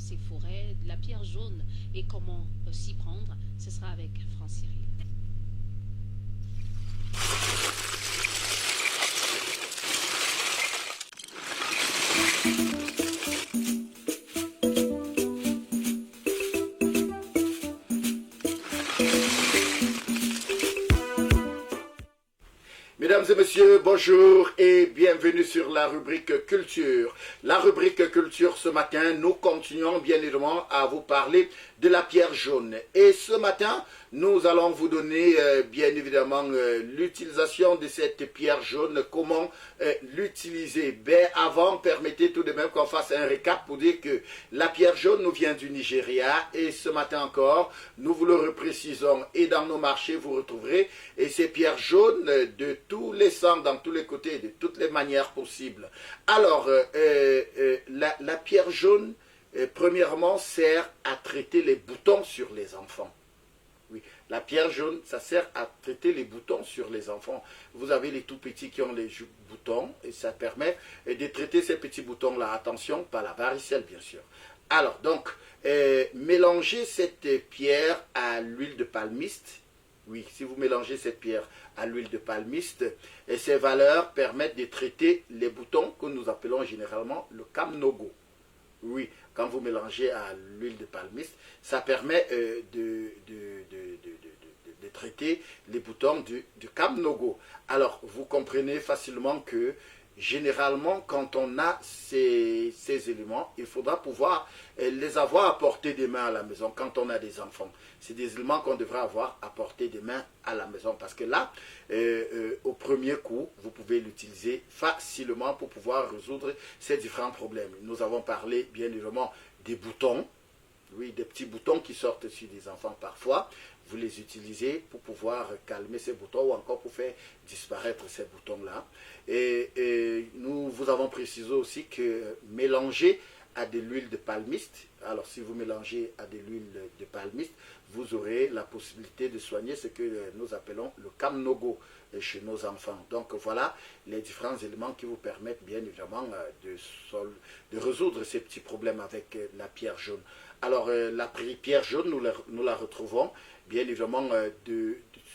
ces forêts, la pierre jaune et comment s'y prendre. Ce sera avec Franck Cyril. Mesdames et messieurs, bonjour et bienvenue sur la rubrique culture. La rubrique culture ce matin, nous continuons bien évidemment à vous parler de la pierre jaune. Et ce matin, nous allons vous donner bien évidemment l'utilisation de cette pierre jaune, comment l'utiliser. Ben, avant, permettez tout de même qu'on fasse un récap pour dire que la pierre jaune nous vient du Nigeria et ce matin encore, nous vous le reprécisons et dans nos marchés, vous retrouverez et ces pierres jaunes de tous les sens, dans tous les côtés, de toutes les manières possibles. Alors, la pierre jaune, premièrement, sert à traiter les boutons sur les enfants. Oui, la pierre jaune, ça sert à traiter les boutons sur les enfants. Vous avez les tout petits qui ont les boutons et ça permet de traiter ces petits boutons-là. Attention, pas la varicelle, bien sûr. Alors, donc, mélangez cette pierre à l'huile de palmiste. Oui, si vous mélangez cette pierre à l'huile de palmiste, et ces valeurs permettent de traiter les boutons que nous appelons généralement le camnogo. Oui, quand vous mélangez à l'huile de palmiste, ça permet de traiter les boutons du camnogo. Alors, vous comprenez facilement que généralement, quand on a ces éléments, il faudra pouvoir les avoir à portée des mains à la maison quand on a des enfants. C'est des éléments qu'on devrait avoir à portée des mains à la maison parce que là, au premier coup, vous pouvez l'utiliser facilement pour pouvoir résoudre ces différents problèmes. Nous avons parlé bien évidemment des boutons. Oui, des petits boutons qui sortent sur des enfants parfois. Vous les utilisez pour pouvoir calmer ces boutons ou encore pour faire disparaître ces boutons-là. Et nous vous avons précisé aussi que mélanger à de l'huile de palmiste, alors si vous mélangez à de l'huile de palmiste, vous aurez la possibilité de soigner ce que nous appelons le camnogo chez nos enfants. Donc voilà les différents éléments qui vous permettent bien évidemment de résoudre ces petits problèmes avec la pierre jaune. Alors la pierre jaune, nous la retrouvons bien évidemment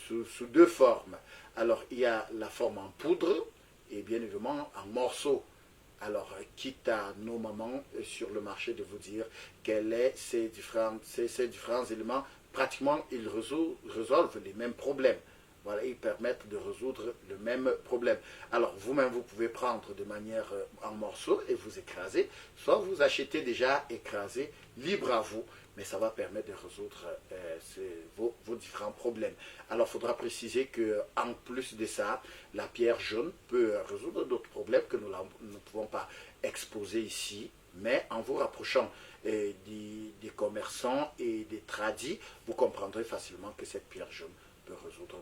sous deux formes. Alors il y a la forme en poudre et bien évidemment en morceaux. Alors, quitte à nos mamans sur le marché de vous dire quels sont ces différents éléments, pratiquement ils résolvent les mêmes problèmes. Voilà, ils permettent de résoudre le même problème. Alors, vous-même, vous pouvez prendre de manière en morceaux et vous écraser, soit vous achetez déjà écrasé, libre à vous, mais ça va permettre de résoudre vos différents problèmes. Alors, il faudra préciser qu'en plus de ça, la pierre jaune peut résoudre d'autres problèmes que nous ne pouvons pas exposer ici, mais en vous rapprochant des commerçants et des tradis, vous comprendrez facilement que cette pierre jaune peut résoudre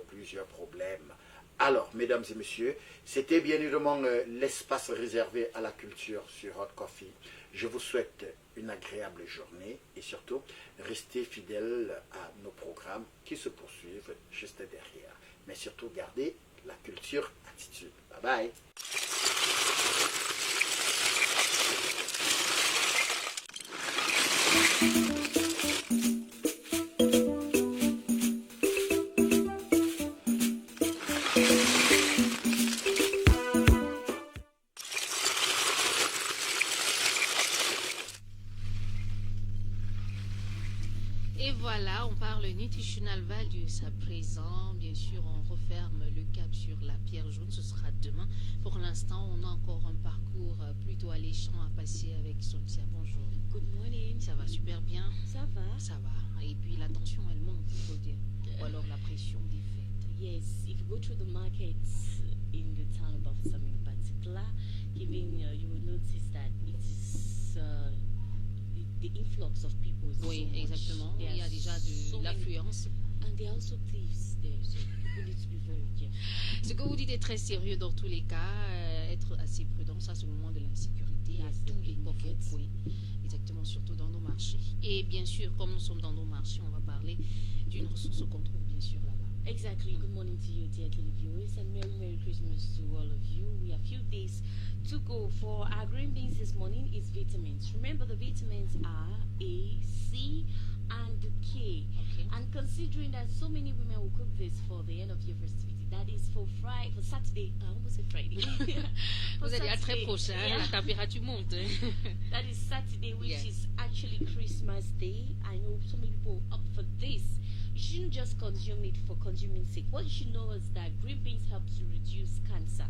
plusieurs problèmes. Alors, mesdames et messieurs, c'était bien évidemment l'espace réservé à la culture sur Hot Coffee. Je vous souhaite une agréable journée et surtout, restez fidèles à nos programmes qui se poursuivent juste derrière. Mais surtout, gardez la culture attitude. Bye bye. Et voilà, on parle nutritional values à présent. Bien sûr, on referme le cap sur la pierre jaune. Ce sera demain. Pour l'instant, on a encore un parcours plutôt alléchant à passer avec Sonia. Bonjour. Good morning. Ça va super bien? Ça va. Ça va. Et puis la tension, elle monte, il faut dire. Ou alors la pression des fêtes. Yes, if you go through the markets in the town of Bafoussam in particular, even you will notice that it is the influx of people. Oui, so exactement. Il y a déjà de l'affluence. And there are also thieves there, so people need to be very careful. Ce que vous dites est très sérieux dans tous les cas. Être assez prudent, ça c'est le moment de l'insécurité à tous les niveaux. Oui, exactement, surtout dans nos marchés. Et bien sûr, comme nous sommes dans nos marchés, on va parler d'une ressource qu'on trouve bien sûr là-bas. Exactly. Good morning to you, dear televiewers, and Merry Christmas to all of you. We have few days to go. For our green beans this morning is vitamins. Remember, the vitamins are A, C, and K. Okay. And considering that so many women will cook this for the end of year festivity, that is for Saturday. I almost said Friday. For Vous allez à très Saturday, proche, hein, yeah. la température monte. That is Saturday, which Yeah. is actually Christmas Day. I know so many people opt for this. You shouldn't just consume it for consuming sake. What you should know is that green beans help to reduce cancer.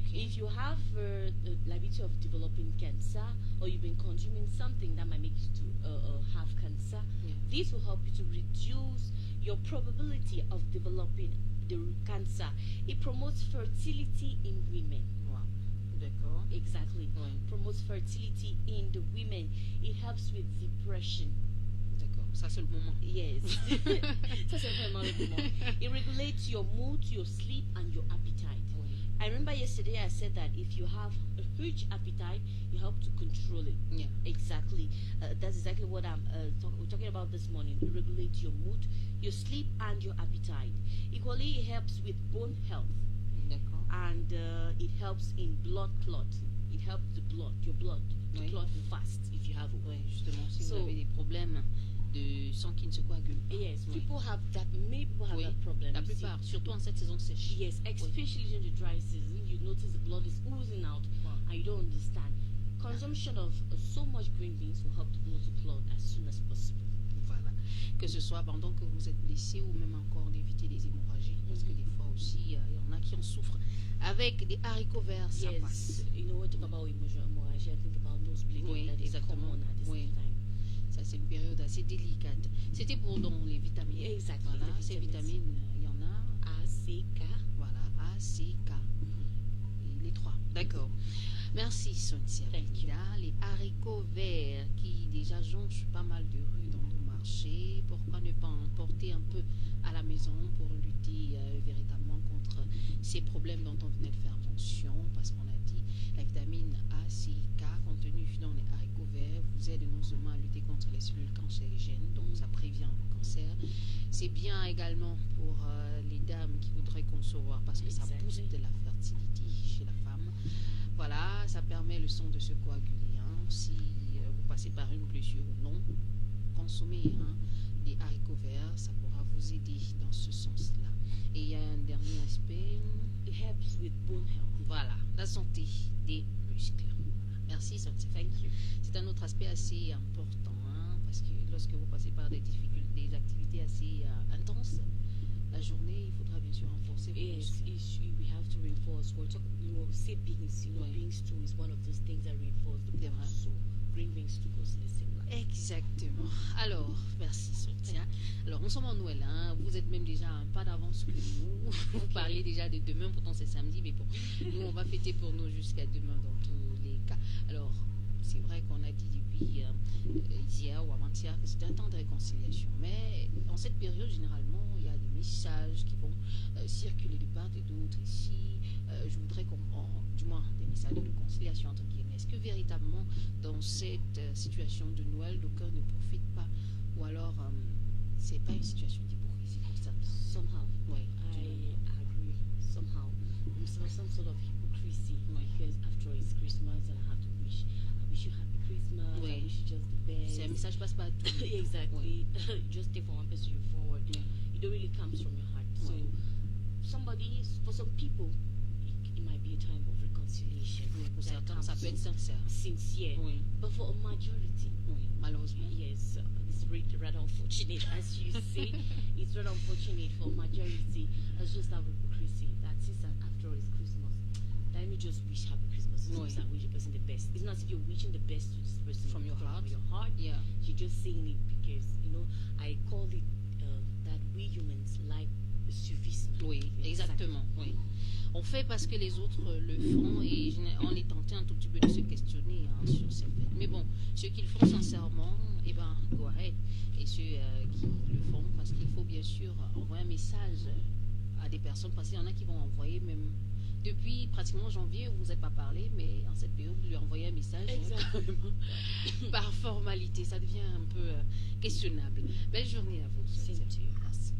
Okay. If you have the liability of developing cancer, or you've been consuming something that might make you to have cancer, Yeah. this will help you to reduce your probability of developing the cancer. It promotes fertility in women. Wow. D'accord. Exactly. Oui. Promotes fertility in the women. It helps with depression. D'accord. Ça c'est le moment. Yes. Ça, c'est vraiment le moment. It regulates your mood, your sleep, and your appetite. Oui. I remember yesterday I said that if you have a huge appetite, you help to control it. Yeah. Exactly. That's exactly what we're talking about this morning. It regulates your mood, your sleep, and your appetite. Equally, it helps with bone health, D'accord. and it helps in blood clot. It helps your blood, to Oui. clot fast if you have it. Oui, justement, si So- vous avez des problèmes de sang qui ne se coagule pas. Yes, Oui. people have that. Many people have Oui. that problem. La you see. plupart, surtout en cette saison sèche. Yes, especially during the dry season, you notice the blood is oozing out, Wow. and you don't understand. Consumption of so much green beans will help the blood to clot as soon as possible. Voilà. Que ce soit pendant que vous êtes blessé ou même encore d'éviter des hémorragies. Parce que des fois aussi, il y en a qui en souffrent. Avec des haricots verts, ça passe. Yes, you know, when we talk about hemorrhage, I think about nosebleeding. Oui, That is exactement. common at this Oui. time. Ça, c'est une période assez délicate. C'était pour donc les vitamines. Exactly, Voilà, the ces vitamins. vitamines, il y en a. A, C, K. Voilà, A, C, K. Et les trois. D'accord. Merci, Sonia. Thank you. Les haricots verts qui déjà jonchent pas mal de rues dans nos marchés. Pourquoi ne pas en porter un peu à la maison pour lutter véritablement contre ces problèmes dont on venait de faire mention? Parce qu'on a dit la vitamine A, C, K contenue dans les haricots verts vous aide non seulement à lutter contre les cellules cancérigènes, donc ça prévient le cancer. C'est bien également pour les dames qui voudraient concevoir parce que ça Exactly. booste la fertilité chez la femme. Voilà, ça permet le sang de se coaguler. Hein. Si vous passez par une blessure ou non, consommez des haricots verts, ça pourra vous aider dans ce sens-là. Et il y a un dernier aspect, It helps with bone health. voilà, la santé des muscles. Voilà. Merci, Sonia. Thank you. C'est un autre aspect assez important, hein, parce que lorsque vous passez par des difficultés, des activités assez intenses, la journée, il faudra bien sûr renforcer vos Yes, muscles. we have to reinforce. We say beans. You know, Oui. beans too is one of those things that reinforce the C'est bones. vrai. So green beans too goes in the same line. Exactement. Alors, merci Sonia. Alors, nous sommes en Noël, hein. Vous êtes même déjà un pas d'avance que nous. Vous parlez déjà de demain, pourtant c'est samedi, mais bon, nous on va fêter pour nous jusqu'à demain dans tous les cas. Alors, c'est vrai qu'on a dit depuis hier ou avant-hier que c'était un temps de réconciliation, mais en cette période, généralement, il y a des messages qui vont circuler de part et d'autre ici. Je voudrais qu'on, du moins, des messages de réconciliation entre guillemets. Est-ce que véritablement, dans cette situation de Noël, d'aucuns ne profitent pas, ou alors c'est pas une situation d'hypocrisie pour certains? Somehow, Oui. I agree. Somehow, there's some sort of hypocrisy Oui. because after all, it's Christmas and I have to wish. I wish you happy Christmas. Oui. I wish you just the best. C'est un message passe pas à tout. Exactly. Just take from one person you forward. Yeah. It don't really comes from your heart. So, Oui. for some people, it might be a time of reconciliation. Oui, pour that certains, ça comes peut être sincère. sincere. Oui, But for a majority, oui, malheureusement. yes, it's rather unfortunate, as you say. It's rather unfortunate for majority. It's just that hypocrisy. That since that after all it's Christmas, let me just wish happy Christmas to Oui. this and wish the person the best. It's not as if you're wishing the best to this person From your heart. From your heart. Yeah. You're just saying it because I call it that we humans like the suffisme. Oui, exactement. Oui. On fait parce que les autres le font et on est tenté un tout petit peu de se questionner sur cette fête. Mais bon, ceux qui le font sincèrement, eh ben, go ahead. Et ceux qui le font, parce qu'il faut bien sûr envoyer un message à des personnes, parce qu'il y en a qui vont envoyer même depuis pratiquement janvier, vous n'êtes pas parlé, mais en cette période, vous lui envoyez un message Exactement. par formalité. Ça devient un peu questionnable. Belle journée à vous. Same to you. Merci.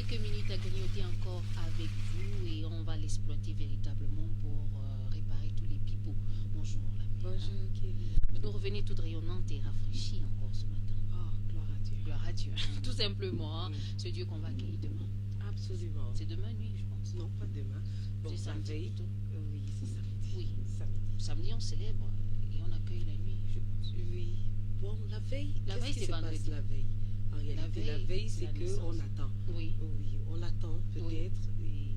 quelques minutes à grignoter encore avec vous et on va l'exploiter véritablement pour réparer tous les pipeaux. Bonjour la mère. Bonjour Kevin. Vous nous revenez toute rayonnante et rafraîchie encore ce matin. Oh, gloire à Dieu. Gloire à Dieu. Tout simplement, hein, ce Dieu qu'on va accueillir demain. Absolument. C'est demain nuit, je pense. Non, pas demain. Bon, C'est la samedi veille. plutôt. Oui, c'est samedi. Oui. Samedi. Samedi, on célèbre et on accueille la nuit, je pense. Oui. Bon, la veille. La qu'est-ce veille, qui c'est se vendredi. passe la veille. En réalité, la veille, c'est la que naissance. on attend. Oui, Oui, on l'attend peut-être Oui. et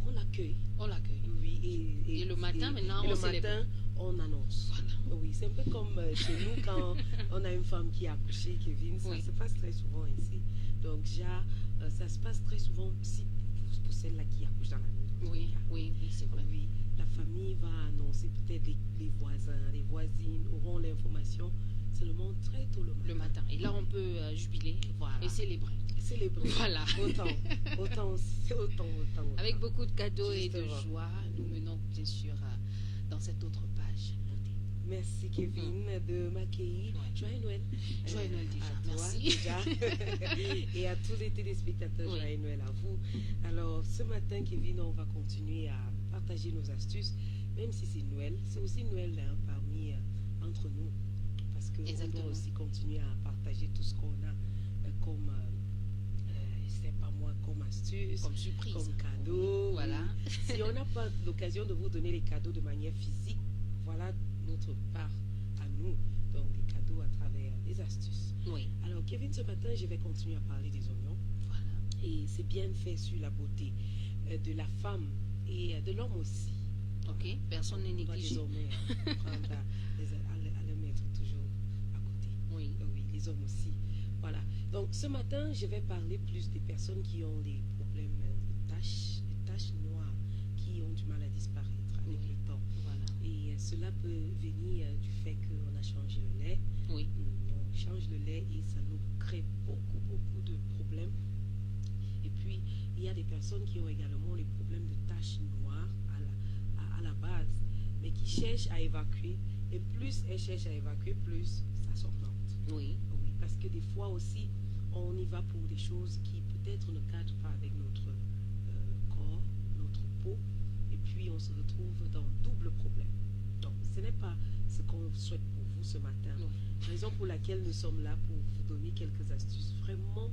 on l'accueille. on l'accueille. Oui, Et le matin, maintenant, et on le célèbre. matin, on annonce. Voilà. Oui, c'est un peu comme chez nous quand on a une femme qui a accouché, Kevin, ça Oui. se passe très souvent ici. Donc, déjà, ça se passe très souvent si pour celle-là qui accouche dans la nuit. dans tous les Oui, cas. oui, oui, c'est vrai. Oui, la famille va annoncer, peut-être les voisins, les voisines auront l'information seulement très tôt Le matin. Et là, on peut jubiler Voilà. et célébrer. Célébrer. Voilà. Autant. Avec beaucoup de cadeaux et de Justement. joie, nous menons bien sûr dans cette autre page. Merci Kevin de m'accueillir. Ouais. Joyeux Noël. Joyeux Noël déjà. À toi, Merci. déjà. Et à tous les téléspectateurs, Oui. joyeux Noël à vous. Alors ce matin Kevin, on va continuer à partager nos astuces, même si c'est Noël. C'est aussi Noël hein, parmi entre nous. Parce qu'on Exactement. doit aussi continuer à partager tout ce qu'on a comme, je sais pas moi, comme astuce, Comme surprise. comme cadeau. Voilà. Oui. Si on n'a pas l'occasion de vous donner les cadeaux de manière physique, voilà notre part à nous. Donc des cadeaux à travers des astuces. Oui. Alors Kevin, ce matin, je vais continuer à parler des oignons. Voilà. Et c'est bien fait sur la beauté de la femme et de l'homme aussi. Ok. Personne n'est On doit négligé. désormais apprendre à le mettre toujours à côté. Oui. Oui, les hommes aussi. Voilà. Donc ce matin, je vais parler plus des personnes qui ont des problèmes de taches noires, qui ont du mal à disparaître avec Oui. le temps. Voilà. Et cela peut venir du fait qu'on a changé le lait. Oui. On change le lait et ça nous crée beaucoup de problèmes. Et puis, il y a des personnes qui ont également les problèmes de taches noires à la base, mais qui cherchent à évacuer. Et plus elles cherchent à évacuer, plus ça s'augmente. Oui. Oui, parce que des fois aussi, on y va pour des choses qui peut-être ne cadrent pas avec notre corps, notre peau, et puis on se retrouve dans double problème. Donc, ce n'est pas ce qu'on souhaite pour vous ce matin. Non. Raison pour laquelle nous sommes là pour vous donner quelques astuces vraiment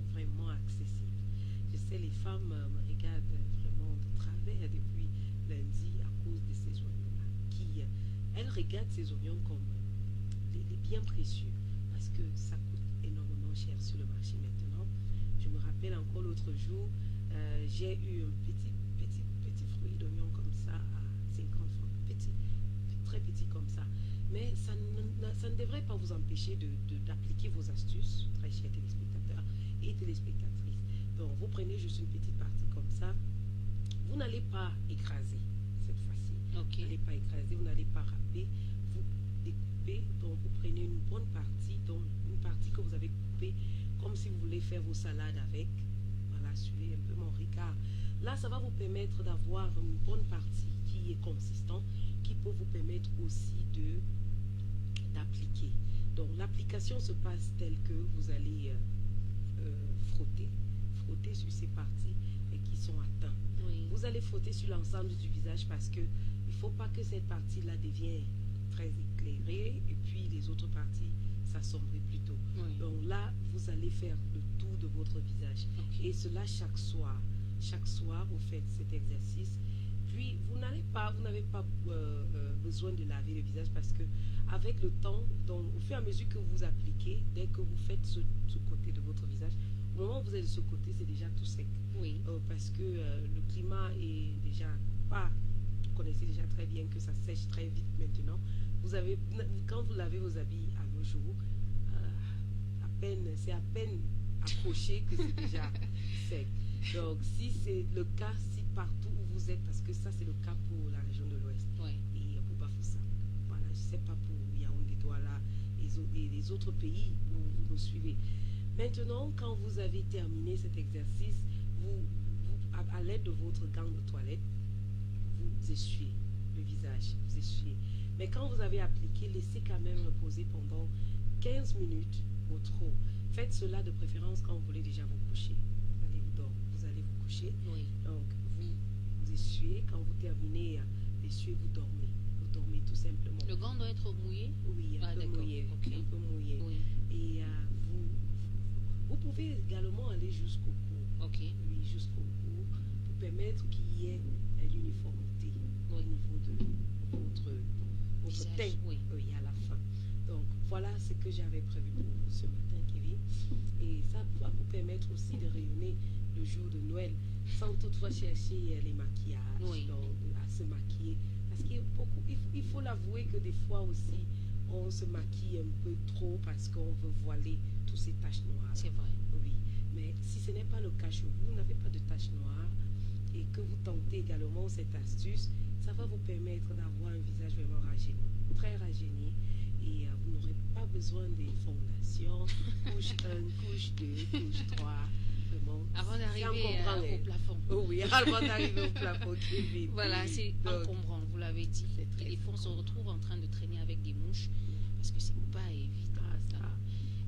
accessibles. Je sais, les femmes me regardent vraiment de travers depuis lundi à cause de ces oignons-là. Elles regardent ces oignons comme les biens précieux parce que ça coûte énormément cher sur le marché maintenant. Je me rappelle encore l'autre jour, j'ai eu un petit fruit d'oignon comme ça à 50 francs. Très petit comme ça. Mais ça ne devrait pas vous empêcher d'appliquer vos astuces, très chers téléspectateurs et téléspectatrices. Donc, vous prenez juste une petite partie comme ça. Vous n'allez pas écraser cette fois-ci. Ok. Vous n'allez pas écraser, vous n'allez pas râper. Vous découpez, donc vous prenez une bonne partie, donc une partie que vous avez coupée, comme si vous voulez faire vos salades avec. Voilà, suivez un peu mon regard. Là, ça va vous permettre d'avoir une bonne partie qui est consistante, qui peut vous permettre aussi d'appliquer. Donc, l'application se passe telle que vous allez frotter sur ces parties qui sont atteintes. Oui. Vous allez frotter sur l'ensemble du visage parce que il ne faut pas que cette partie-là devienne très éclairée et puis les autres parties s'assombrit plutôt. Oui. Donc là, vous allez faire le tour de votre visage. Ok. Et cela chaque soir. Chaque soir, vous faites cet exercice. Puis, vous n'avez pas besoin de laver le visage parce que avec le temps, donc, au fur et à mesure que vous appliquez, dès que vous faites ce côté de votre visage, au moment où vous êtes de ce côté, c'est déjà tout sec. Oui. Parce que le climat est déjà pas... Vous connaissez déjà très bien que ça sèche très vite maintenant. Quand vous lavez vos habits à nos jours, c'est à peine accroché que c'est déjà sec. Donc, si c'est le cas, si partout où vous êtes, parce que ça, c'est le cas pour la région de l'Ouest Oui. et pour Bafoussam. Voilà, je ne sais pas pour Yaoundé, Douala et les autres pays où vous nous suivez. Maintenant, quand vous avez terminé cet exercice, à l'aide de votre gant de toilette, vous essuyez le visage, vous essuyez. Mais quand vous avez appliqué, laissez quand même reposer pendant 15 minutes au trop. Faites cela de préférence quand vous voulez déjà vous coucher. Vous allez coucher. Oui. Donc, vous essuyez. Quand vous terminez d'essuyer, vous dormez. Vous dormez tout simplement. Le gant doit être mouillé? Oui, un peu d'accord. mouillé. Ok. Un peu mouillé. Oui. Et vous pouvez également aller jusqu'au cou. Ok. Oui, jusqu'au cou, pour permettre qu'il y ait l'uniformité au Oui. niveau de votre Visage, teint. oui. Oui, à la fin. Donc, voilà ce que j'avais prévu pour vous ce matin, Kevin. Et ça va vous permettre aussi de rayonner le jour de Noël, sans toutefois chercher les maquillages, Oui. donc, à se maquiller. Parce qu'il y a beaucoup, il faut l'avouer que des fois aussi, on se maquille un peu trop parce qu'on veut voiler tous ces taches noires. C'est vrai. Oui, mais si ce n'est pas le cas chez vous, vous n'avez pas de taches noires et que vous tentez également cette astuce, ça va vous permettre d'avoir un visage vraiment rajeuni, très rajeuni, et vous n'aurez pas besoin des fondations, couche 1, couche 2, couche 3, vraiment. Avant c'est d'arriver encombrant, au plafond. Oh oui, avant d'arriver au plafond, Kevin. Voilà, c'est Donc, encombrant, vous l'avez dit. c'est très Et des fois, on se encombrant. retrouve en train de traîner avec des mouches parce que c'est pas évident. Ah, ça.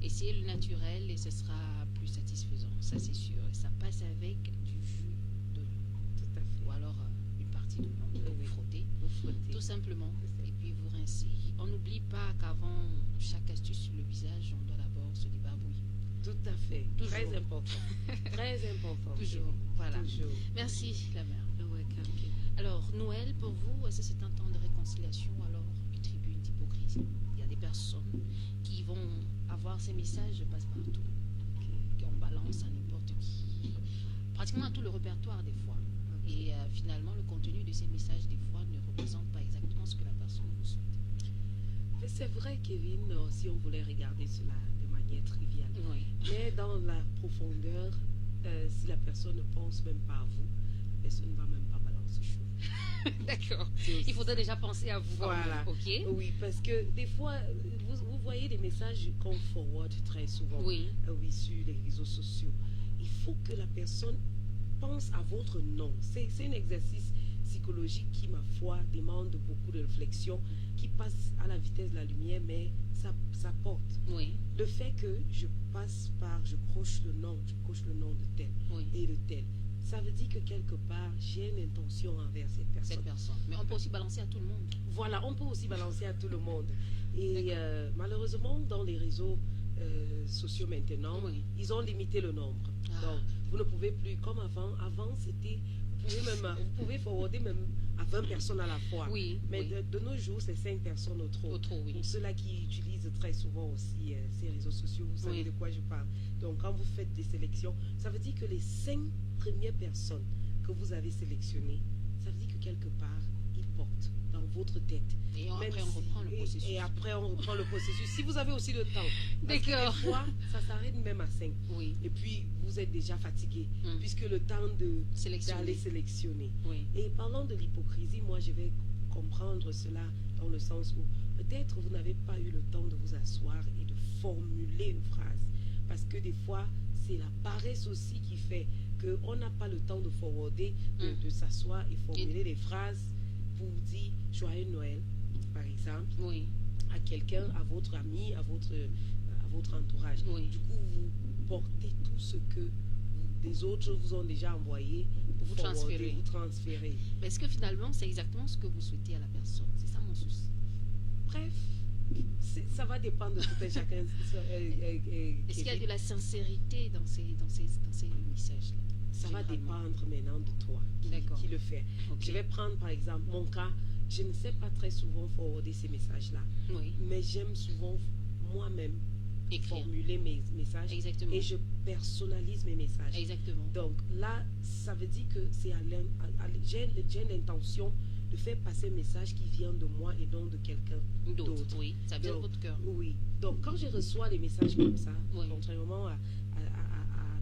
Essayez le naturel et ce sera plus satisfaisant, ça c'est sûr. Et ça passe avec du jus de Tout à fait. ou alors une partie de l'eau que vous Oui. frottez, Vous frottez. tout simplement, C'est et puis vous rincez. On n'oublie pas qu'avant chaque astuce sur le visage, on doit d'abord se débarbouiller. Tout à fait. Toujours. Très important. Très important. Toujours, voilà. Toujours. Merci la mère. Ouais, Kevin. Alors, Noël, pour vous, est-ce que c'est un temps de réconciliation ou alors une tribune d'hypocrisie? Il y a des personnes qui vont avoir ces messages de passe-partout, qu'on balance à n'importe qui, pratiquement à tout le répertoire des fois. Et finalement, le contenu de ces messages, des fois, ne représente pas exactement ce que la personne vous souhaite. Mais c'est vrai, Kevin, si on voulait regarder cela de manière triviale. Oui, Mais dans la profondeur, si la personne ne pense même pas à vous, la personne ne va même pas balancer chaud. d'accord. C'est aussi Il faudrait ça. déjà penser à vous. Voilà. Ok. Oui, parce que des fois, vous voyez des messages qu'on forward très souvent. Oui, Oui, sur les réseaux sociaux. Il faut que la personne pense à votre nom. C'est un exercice psychologique qui, ma foi, demande beaucoup de réflexion, qui passe à la vitesse de la lumière, mais ça porte. oui, Le fait que je coche le nom de tel oui. et de tel, ça veut dire que quelque part, j'ai une intention envers cette personne. Cette personne. Mais on peut aussi balancer à tout le monde. Voilà, on peut aussi balancer à tout le monde. Et D'accord. malheureusement, dans les réseaux sociaux maintenant, Oui. ils ont limité le nombre. Ah. Donc, vous ne pouvez plus, comme avant. Avant, c'était, vous pouvez forwarder même à 20 personnes à la fois. Oui, Mais oui. de nos jours, c'est 5 personnes au trop. Au trop, oui. Pour ceux-là qui utilisent très souvent aussi ces réseaux sociaux, vous savez Oui. de quoi je parle. Donc, quand vous faites des sélections, ça veut dire que les 5 premières personnes que vous avez sélectionnées, ça veut dire que quelque part, ils portent dans votre tête. Et Même après, on si- reprend le processus. Et après, on reprend le processus. Si vous avez aussi le temps. Parce que D'accord. des fois, ça s'arrête même à 5. Oui, Et puis, vous êtes déjà fatigué, Mm. puisque le temps d'aller sélectionner. sélectionner. Oui, Et parlant de l'hypocrisie, moi, je vais comprendre cela dans le sens où peut-être vous n'avez pas eu le temps de vous asseoir et de formuler une phrase. Parce que des fois, c'est la paresse aussi qui fait qu'on n'a pas le temps de forwarder, de s'asseoir et formuler des phrases pour dire Joyeux Noël, par exemple, oui, à quelqu'un, à votre ami, à votre entourage. Oui. Du coup, vous portez tout ce que des autres vous ont déjà envoyé pour Vous forwarder, transférez. vous transférez. mais est-ce que finalement, c'est exactement ce que vous souhaitez à la personne? C'est ça mon souci. Bref, ça va dépendre de tout un chacun. Est-ce qu'il y a de la sincérité dans ces messages-là? Ça va Généralement. dépendre maintenant de toi D'accord. qui le fait. Ok. Je vais prendre par exemple mon cas. Je ne sais pas très souvent forwarder ces messages-là, Oui, mais j'aime souvent moi-même écrire. formuler mes messages Exactement. et je personnalise mes messages. Exactement. Donc là, ça veut dire que j'ai l'intention de faire passer un message qui vient de moi et non de quelqu'un D'autres, d'autre. oui, ça vient de Donc, votre cœur. Oui. Donc quand je reçois les messages comme ça, Oui. contrairement à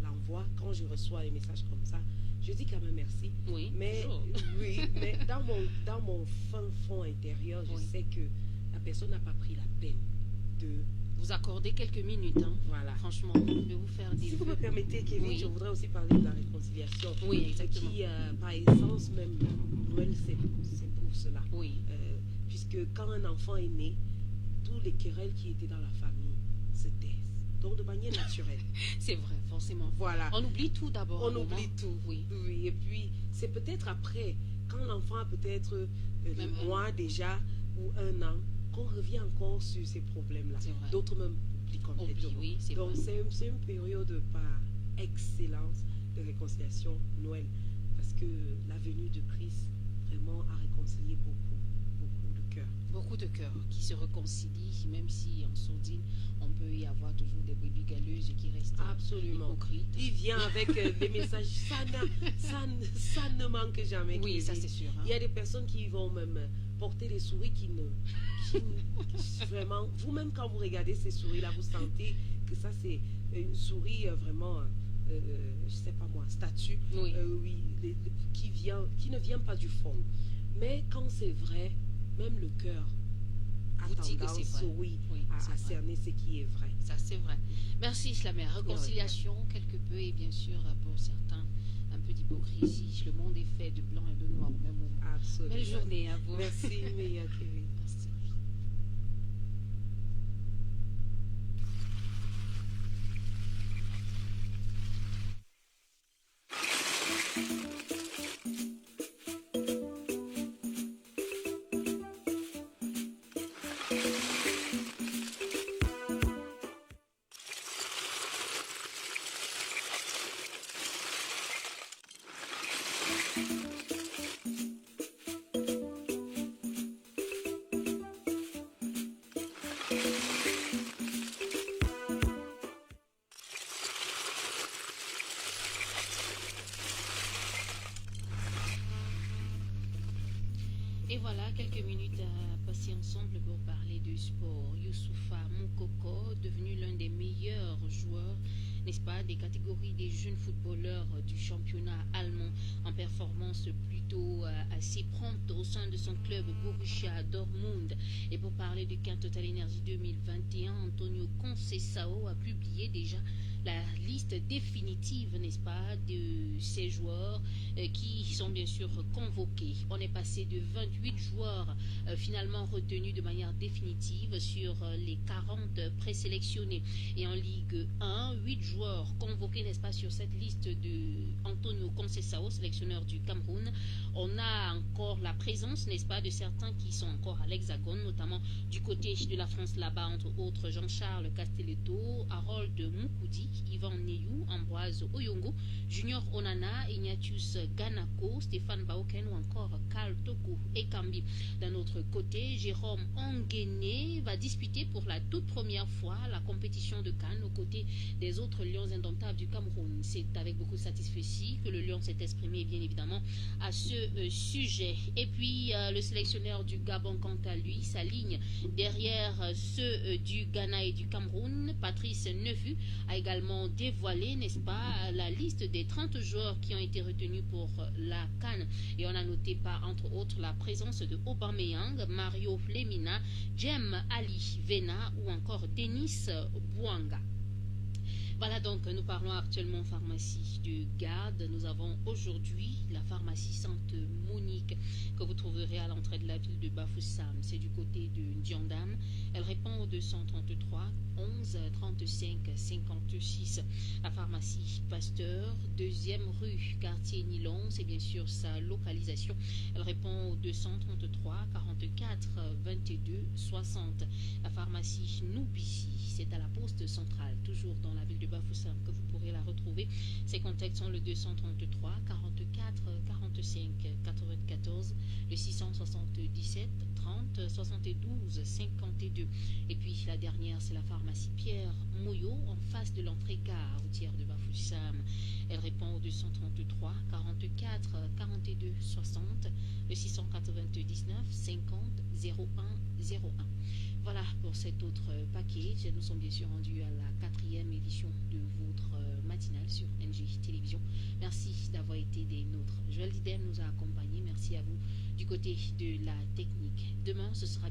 l'envoi, quand je reçois les messages comme ça, je dis quand même merci. Oui, Mais toujours. oui, mais dans mon fin fond intérieur, je Oui. sais que la personne n'a pas pris la peine de Vous accordez quelques minutes, hein, voilà. franchement, de vous faire des Si vous vœux. me permettez, Kevin, Oui. je voudrais aussi parler de la réconciliation. Oui, exactement. Qui, par essence même, Noël, c'est pour cela. Oui, Puisque quand un enfant est né, tous les querelles qui étaient dans la famille se taisent. donc de manière naturelle. C'est vrai, forcément. Voilà. On oublie tout d'abord. On oublie tout. Oui. Oui. Et puis, c'est peut-être après, quand l'enfant a peut-être des Même mois déjà ou 1 an, qu'on revient encore sur ces problèmes-là. C'est vrai. D'autres même oublient complètement. Oui, c'est Donc, vrai. c'est une période par excellence de réconciliation, Noël. Parce que la venue de Christ vraiment a réconcilié beaucoup de cœurs. Beaucoup de cœurs qui se réconcilient, même si en sourdine, on peut y avoir toujours des brebis galeuses qui restent Absolument. hypocrites. Il vient avec des messages, ça ne manque jamais. Oui, ça c'est sûr. Il y a des personnes qui vont même porter des souris qui vraiment, vous-même quand vous regardez ces souris-là, vous sentez que ça c'est une souris vraiment, je sais pas moi, statue, Oui. qui ne vient pas du fond. Mais quand c'est vrai, même le cœur a Vous dit que tendance, c'est vrai. oui, Oui, à c'est vrai. cerner ce qui est vrai. Ça c'est vrai. Merci Slamer. Réconciliation quelque peu et bien sûr pour certains un peu d'hypocrisie. Le monde est fait de blanc et de noir au même moment. Absolument. Belle journée à vous. Merci, Meya Kevin. Merci. Et voilà, quelques minutes à passer ensemble pour parler de sport. Youssoufa Moukoko, devenu l'un des meilleurs joueurs, n'est-ce pas, des catégories des jeunes footballeurs du championnat allemand en performance plutôt assez prompte au sein de son club Borussia Dortmund. Et pour parler du Caen Total Energy 2021, Antonio Conceição a publié déjà la liste définitive, n'est-ce pas, de ces joueurs qui sont bien sûr convoqués. On est passé de 28 joueurs finalement retenus de manière définitive sur les 40 présélectionnés. Et en Ligue 1, 8 joueurs convoqués, n'est-ce pas, sur cette liste de Antonio Conceição, sélectionneur du Cameroun. On a encore la présence, n'est-ce pas, de certains qui sont encore à l'Hexagone, notamment du côté de la France là-bas, entre autres Jean-Charles Castelletto, Harold Moukoudi, Yvan Neyou, Ambroise Oyongo, Junior Onana, Ignatius Ganako, Stéphane Baoken ou encore Karl Toko Ekambi. D'un autre côté, Jérôme Onguené va disputer pour la toute première fois la compétition de Cannes aux côtés des autres Lions indomptables du Cameroun. C'est avec beaucoup de satisfaction que le Lion s'est exprimé bien évidemment à ce sujet. Et puis le sélectionneur du Gabon quant à lui s'aligne derrière ceux du Ghana et du Cameroun. Patrice Nefu a également dévoilé, n'est-ce pas, la liste des 30 joueurs qui ont été retenus pour la CAN. Et on a noté par entre autres la présence de Aubameyang, Mario Lemina, Jem Ali Vena ou encore Denis Bouanga. Voilà, donc nous parlons actuellement pharmacie de garde. Nous avons aujourd'hui la pharmacie Sainte-Monique que vous trouverez à l'entrée de la ville de Bafoussam. C'est du côté de Ndiandam. Elle répond au 233 11 35 56. La pharmacie Pasteur, 2e rue, quartier Nilon, c'est bien sûr sa localisation. Elle répond au 233 44 22 60. La pharmacie Noubissi, c'est à la poste centrale, toujours dans la ville de Bafoussam que vous pourrez la retrouver. Ses contacts sont le 233 44 45 94, le 677 30 72 52. Et puis la dernière, c'est la pharmacie Pierre Mouillot en face de l'entrée gare routière de Bafoussam. Elle répond au 233 44 42 60, le 699 50 01 01. Voilà pour cet autre package. Nous sommes bien sûr rendus à la 4e édition de votre matinale sur NG Télévision. Merci d'avoir été des nôtres. Joël Didem nous a accompagnés. Merci à vous du côté de la technique. Demain, ce sera